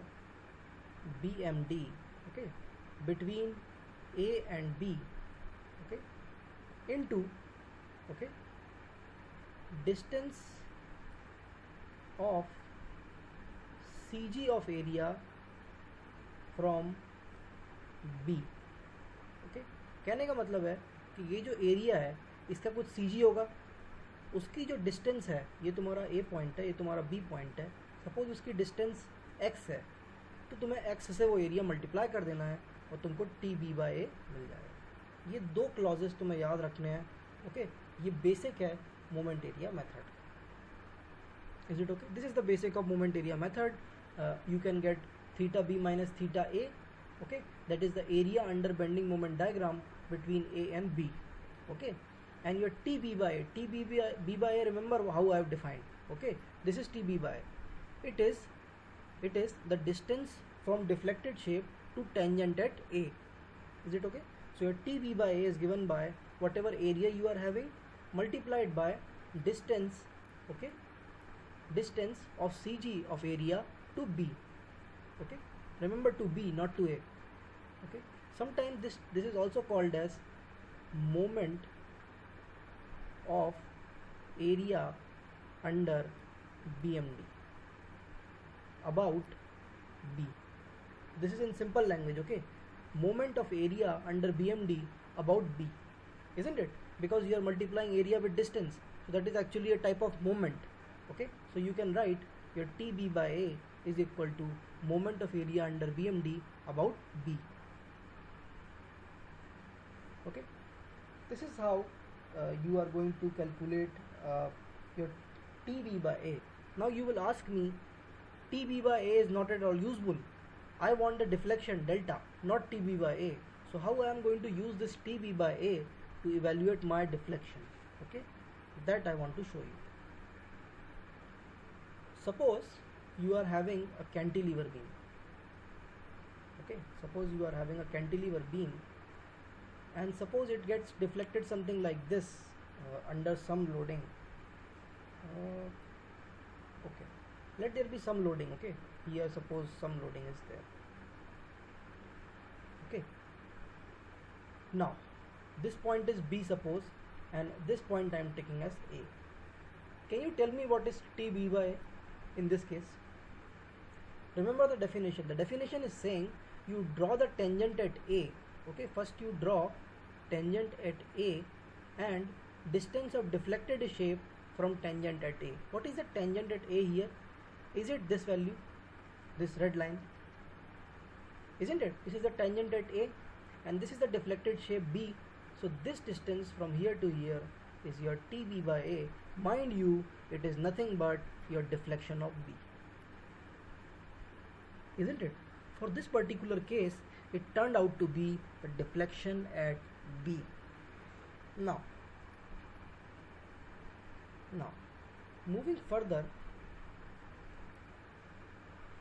BMD, okay, between A and B, okay, into, okay, distance of CG of area from B. okay, कहने का मतलब है कि ये जो एरिया है इसका कुछ CG होगा, उसकी जो डिस्टेंस है, ये तुम्हारा A पॉइंट है, ये तुम्हारा B पॉइंट है, सपोज उसकी डिस्टेंस X है, तो तुम्हें X से वो एरिया मल्टीप्लाई कर देना है और तुमको TB by A मिल जाएगा. ये दो क्लॉजेस तुम्हें याद रखने हैं. ओके, ये बेसिक है moment area method. Is it okay? This is the basic of moment area method. You can get theta B minus theta A okay, that is the area under bending moment diagram between A and B, okay. And your TB by A, B by A, remember how I have defined, okay. This is TB by A. It is the distance from deflected shape to tangent at A. Is it okay? So your TB by A is given by whatever area you are having multiplied by distance, okay, distance of CG of area to B, okay. Remember, to B, not to A, okay. Sometimes this is also called as moment of area under BMD about B. This is in simple language, okay. Moment of area under BMD about B, isn't it? Because you are multiplying area with distance, so that is actually a type of moment, okay. So you can write your TB by A is equal to moment of area under BMD about B, okay. This is how you are going to calculate your TB by A. Now you will ask me, TB by A is not at all useful. I want the deflection delta, not TB by A. So how I am going to use this TB by A to evaluate my deflection, okay? That I want to show you. Suppose you are having a cantilever beam, okay. Suppose you are having a cantilever beam, and suppose it gets deflected something like this under some loading. Okay, let there be some loading, okay. Here suppose some loading is there, okay. Now this point is B, suppose, and this point I am taking as A. Can you tell me what is TB by A in this case? Remember the definition. The definition is saying you draw the tangent at A, okay. First you draw tangent at A and distance of deflected shape from tangent at A. What is the tangent at A here? Is it this value, this red line? Isn't it? This is the tangent at A and this is the deflected shape B. So this distance from here to here is your TB by A. Mind you, it is nothing but your deflection of B. Isn't it? For this particular case, it turned out to be a deflection at B. Now, moving further,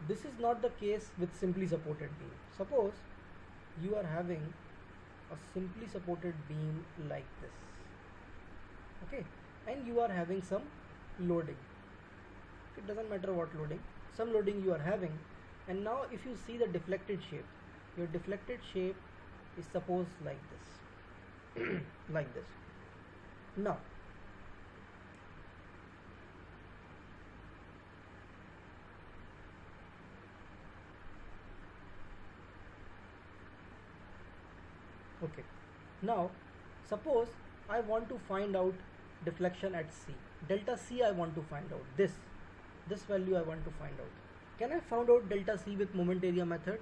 this is not the case with simply supported beam. Suppose you are having a simply supported beam like this, okay, and you are having some loading. It doesn't matter what loading, some loading you are having, and now if you see the deflected shape, your deflected shape is suppose like this, like this. Now, okay, now suppose I want to find out deflection at C, delta C I want to find out, this value I want to find out. Can I find out delta C with moment area method?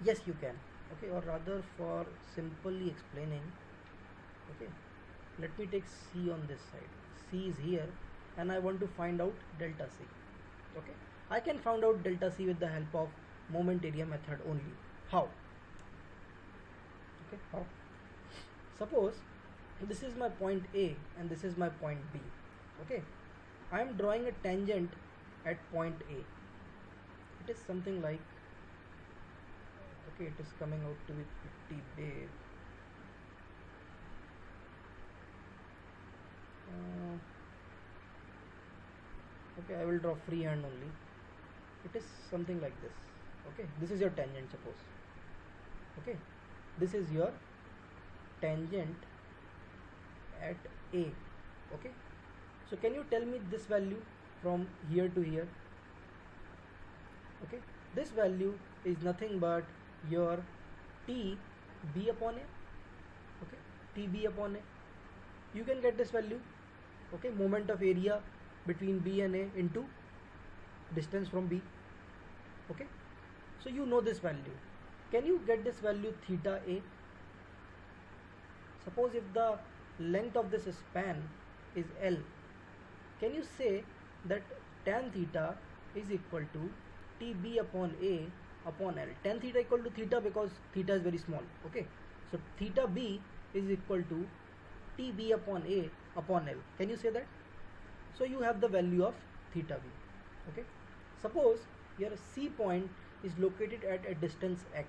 Yes, you can, okay, or rather for simply explaining, okay, let me take C on this side. C is here and I want to find out delta C, okay. I can find out delta C with the help of moment area method only. How? Okay, how? Suppose this is my point A and this is my point B, okay. I am drawing a tangent at point A. It is something like, okay, it is coming out to be 50 big. Okay, I will draw freehand only. It is something like this, okay. This is your tangent, suppose, okay. This is your tangent at A, okay. So can you tell me this value from here to here? Okay, this value is nothing but your T B upon A, okay, T B upon A. You can get this value, okay, moment of area between B and A into distance from B, okay. So you know this value. Can you get this value theta A? Suppose if the length of this span is L, can you say that tan theta is equal to TB upon A upon L. Tan theta equal to theta because theta is very small. Okay, so theta B is equal to TB upon A upon L. Can you say that? So you have the value of theta B. Okay, suppose your C point is located at a distance x.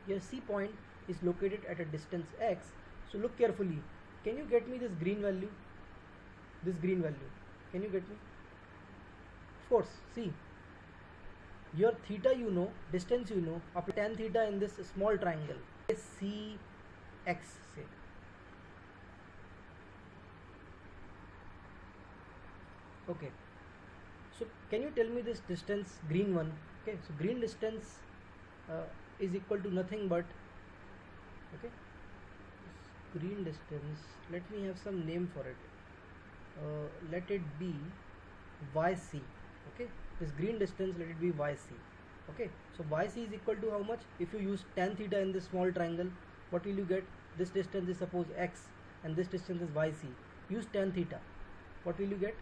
Your C point is located at a distance x. So look carefully. Can you get me this green value? This green value. Can you get me? Of course. See, your theta you know, distance you know, apply tan theta in this small triangle. CX say. Okay. So can you tell me this distance, green one? Okay. So green distance is equal to nothing but, okay, this green distance, let me have some name for it. Let it be YC. Okay, this green distance, let it be YC. Okay, so YC is equal to how much? If you use tan theta in this small triangle, what will you get? This distance is suppose x and this distance is YC. Use tan theta. What will you get?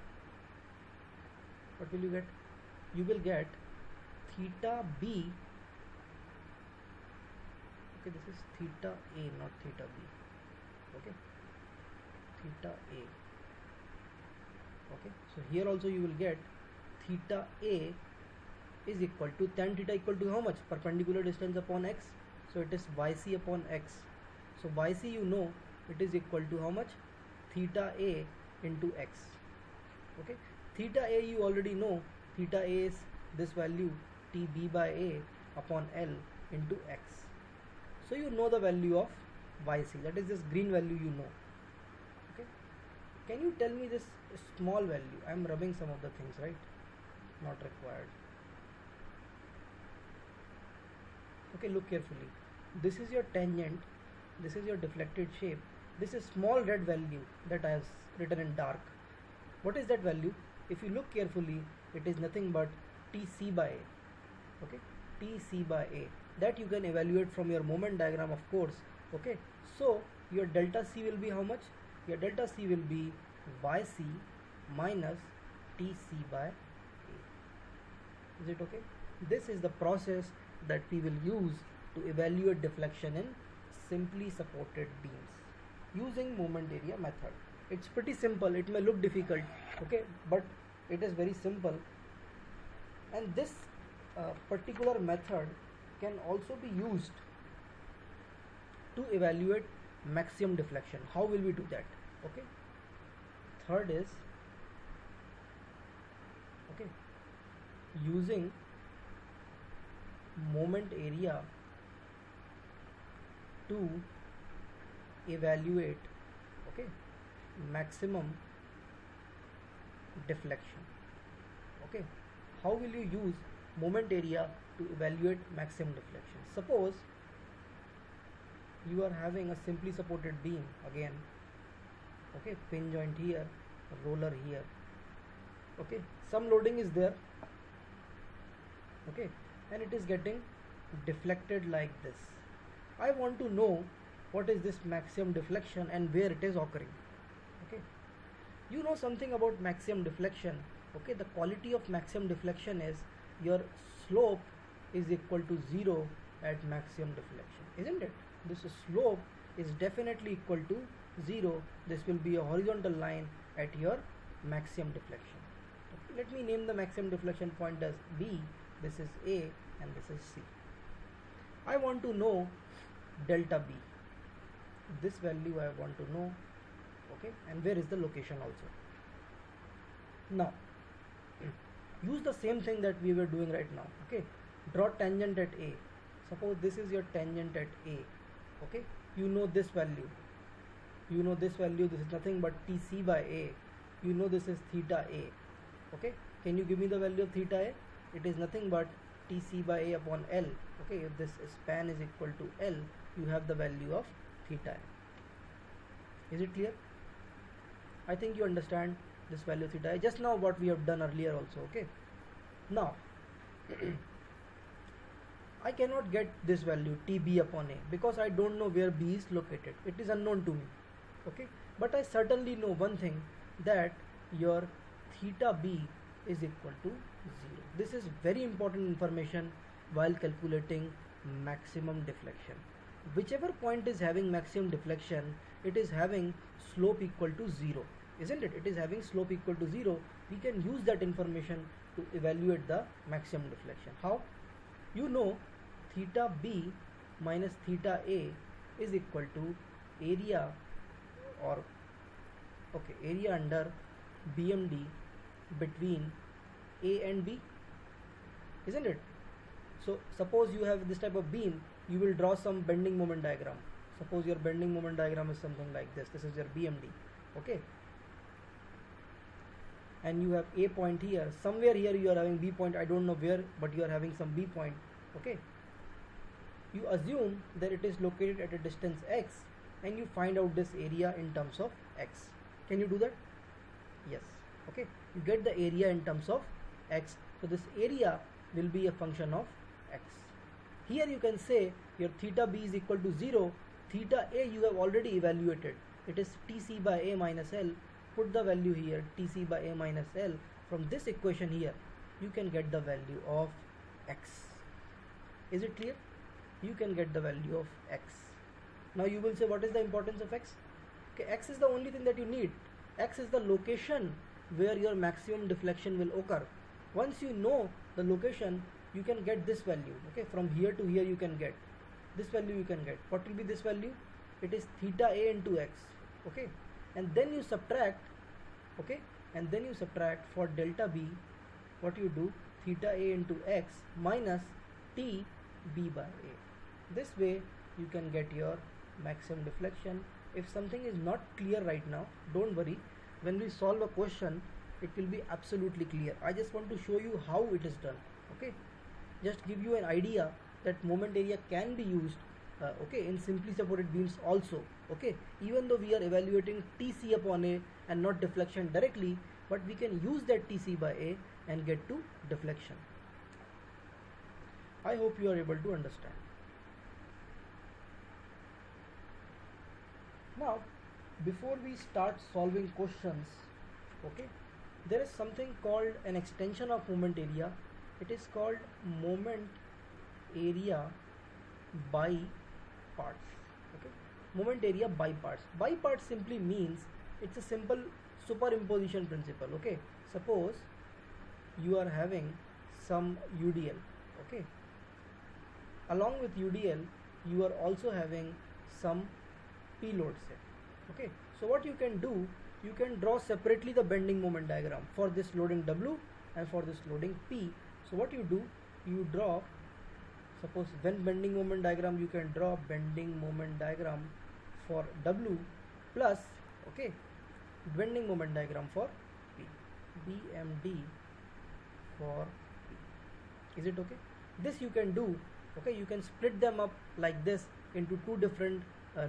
What will you get? You will get theta B. Okay, this is theta A, not theta B. Okay, theta A. Okay, so here also you will get theta A is equal to tan theta equal to how much? Perpendicular distance upon x. So it is YC upon x. So YC you know it is equal to how much? Theta A into x. Okay, theta A you already know. Theta A is this value TB by A upon L into x. So you know the value of YC, that is this green value you know. Okay, can you tell me this small value? I am rubbing some of the things, right? Not required. Okay, look carefully. This is your tangent, this is your deflected shape, this is small red value that I have written in dark. What is that value? If you look carefully, it is nothing but TC by A. Okay, TC by A, that you can evaluate from your moment diagram, of course. Okay, so your delta C will be how much? Your delta C will be YC minus TC by A. Is it okay? This is the process that we will use to evaluate deflection in simply supported beams using moment area method. It's pretty simple. It may look difficult, okay, but it is very simple. And this particular method can also be used to evaluate maximum deflection. How will we do that? Okay, third is, okay, using moment area to evaluate, okay, maximum deflection. Okay, how will you use moment area to evaluate maximum deflection? Suppose you are having a simply supported beam again, okay, pin joint here, roller here, okay, some loading is there, okay, and it is getting deflected like this. I want to know what is this maximum deflection and where it is occurring. Okay, you know something about maximum deflection. Okay, the quality of maximum deflection is your slope is equal to 0 at maximum deflection, isn't it? This slope is definitely equal to 0. This will be a horizontal line at your maximum deflection. Okay, let me name the maximum deflection point as B. This is A and this is C. I want to know delta B. This value I want to know, okay, and where is the location also. Now use the same thing that we were doing right now. Okay, draw tangent at A. Suppose this is your tangent at A. Okay, you know this value, you know this value, this is nothing but TC by A. You know this is theta A. Okay, can you give me the value of theta A? It is nothing but TC by A upon L. Okay, if this span is equal to L, you have the value of theta A. Is it clear? I think you understand this value of theta A just now, what we have done earlier also. Okay, now I cannot get this value TB upon A because I don't know where B is located. It is unknown to me. Okay, but I certainly know one thing, that your theta B is equal to 0. This is very important information while calculating maximum deflection. Whichever point is having maximum deflection, it is having slope equal to 0, isn't it? It is having slope equal to 0. We can use that information to evaluate the maximum deflection. How? You know theta b minus theta a is equal to area area under BMD between A and B, isn't it? So suppose you have this type of beam, you will draw some bending moment diagram. Suppose your bending moment diagram is something like this. This is your BMD, okay? And you have A point here. Somewhere here you are having B point. I don't know where, but you are having some B point, okay? You assume that it is located at a distance x, and you find out this area in terms of x. Can you do that? Yes. Okay. You get the area in terms of x. So this area will be a function of x. Here you can say your theta b is equal to 0. Theta a you have already evaluated. It is Tc by a minus L. Put the value here, Tc by a minus L. From this equation here, you can get the value of x. Is it clear? You can get the value of x. Now you will say, what is the importance of x? Okay, x is the only thing that you need. X is the location where your maximum deflection will occur. Once you know the location, you can get this value. Okay, from here to here you can get this value. You can get, what will be this value? It is theta a into x. Okay, and then you subtract. Okay, and then you subtract for delta b. What you do? Theta a into x minus t b by a. This way you can get your maximum deflection. If something is not clear right now, don't worry. When we solve a question, it will be absolutely clear. I just want to show you how it is done. Okay, just give you an idea that moment area can be used okay, in simply supported beams also. Okay, even though we are evaluating Tc upon a and not deflection directly, but we can use that Tc by a and get to deflection. I hope you are able to understand. Now, before we start solving questions, okay, there is something called an extension of moment area. It is called moment area by parts. Okay, moment area by parts. By parts simply means it's a simple superimposition principle. Okay, suppose you are having some UDL. Okay, along with UDL, you are also having some P load set. Okay, so what you can do, you can draw separately the bending moment diagram for this loading W and for this loading P. So what you do, you draw, suppose when bending moment diagram, you can draw bending moment diagram for W plus, okay, bending moment diagram for P, BMD for P. Is it okay? This you can do. Okay, you can split them up like this into two different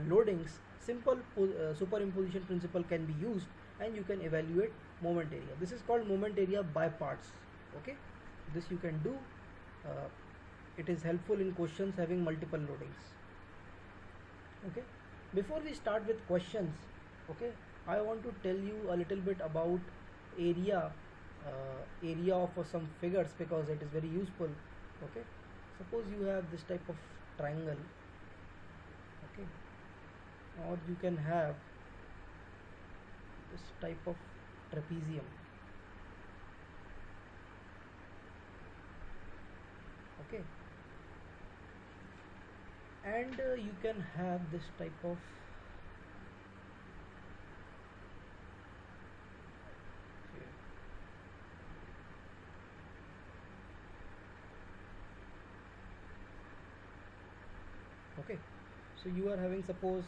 loadings. Simple superimposition principle can be used, and you can evaluate moment area. This is called moment area by parts. Okay, this you can do. It is helpful in questions having multiple loadings. Okay, before we start with questions, okay, I want to tell you a little bit about area of some figures, because it is very useful. Okay, suppose you have this type of triangle. Okay, or you can have this type of trapezium. Okay, and you can have this type of okay, so you are having, suppose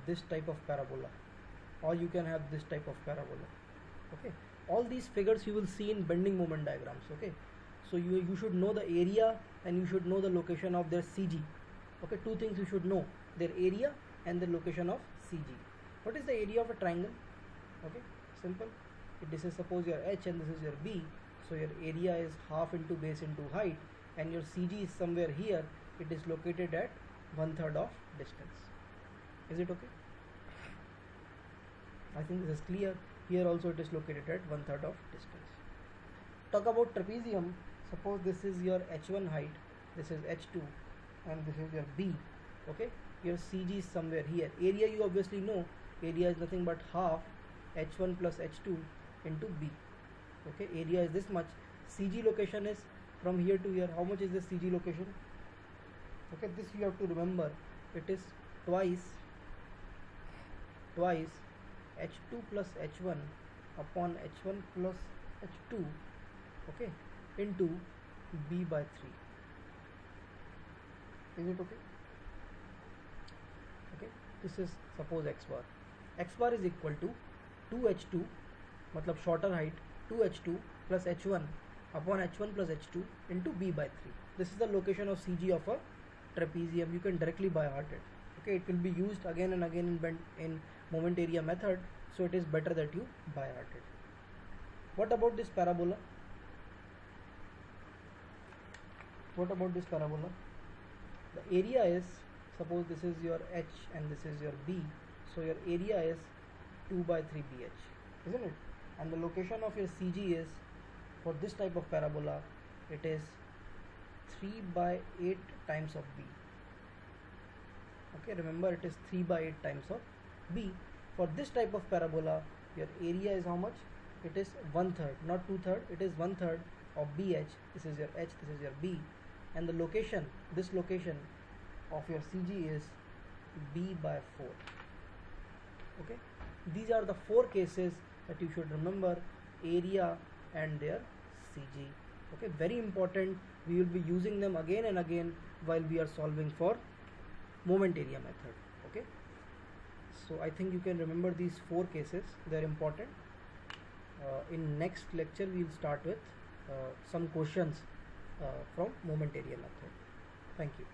this type of parabola, or you can have this type of parabola. Okay, all these figures you will see in bending moment diagrams. Okay, so you should know the area and you should know the location of their CG. Okay, two things you should know: their area and the location of CG. What is the area of a triangle? Okay, simple. This is, suppose your H and this is your B. So your area is half into base into height, and your CG is somewhere here. It is located at 1/3 of distance. Is it okay? I think this is clear. Here also it is located at 1/3 of distance. Talk about trapezium. Suppose this is your h1 height, this is h2, and this is your b. Okay, your CG is somewhere here. Area you obviously know. Area is nothing but half h1 plus h2 into b. Okay, area is this much. CG location is from here to here. How much is the CG location? Okay, this you have to remember. It is twice h2 plus h1 upon h1 plus h2, okay, into b by 3. Is it okay? Okay, this is suppose x bar. X bar is equal to 2h2, matlab shorter height, 2h2 plus h1 upon h1 plus h2 into b by 3. This is the location of CG of a trapezium. You can directly by heart it. Okay, it will be used again and again in moment area method, so it is better that you by heart it. What about this parabola? What about this parabola? The area is, suppose this is your h and this is your b, so your area is 2 by 3 bh, isn't it? And the location of your CG is, for this type of parabola, it is 3 by 8 times of b. Okay, remember it is 3 by 8 times of b. For this type of parabola, your area is how much? It is 1/3, not 2/3, it is 1/3 of bh. This is your h, this is your b, and the location, this location of your CG is b by 4. Okay, these are the 4 cases that you should remember: area and their CG. Okay, very important. We will be using them again and again while we are solving for moment area method. Okay, so I think you can remember these 4 cases. They are important. In next lecture we will start with some questions from moment area method. Thank you.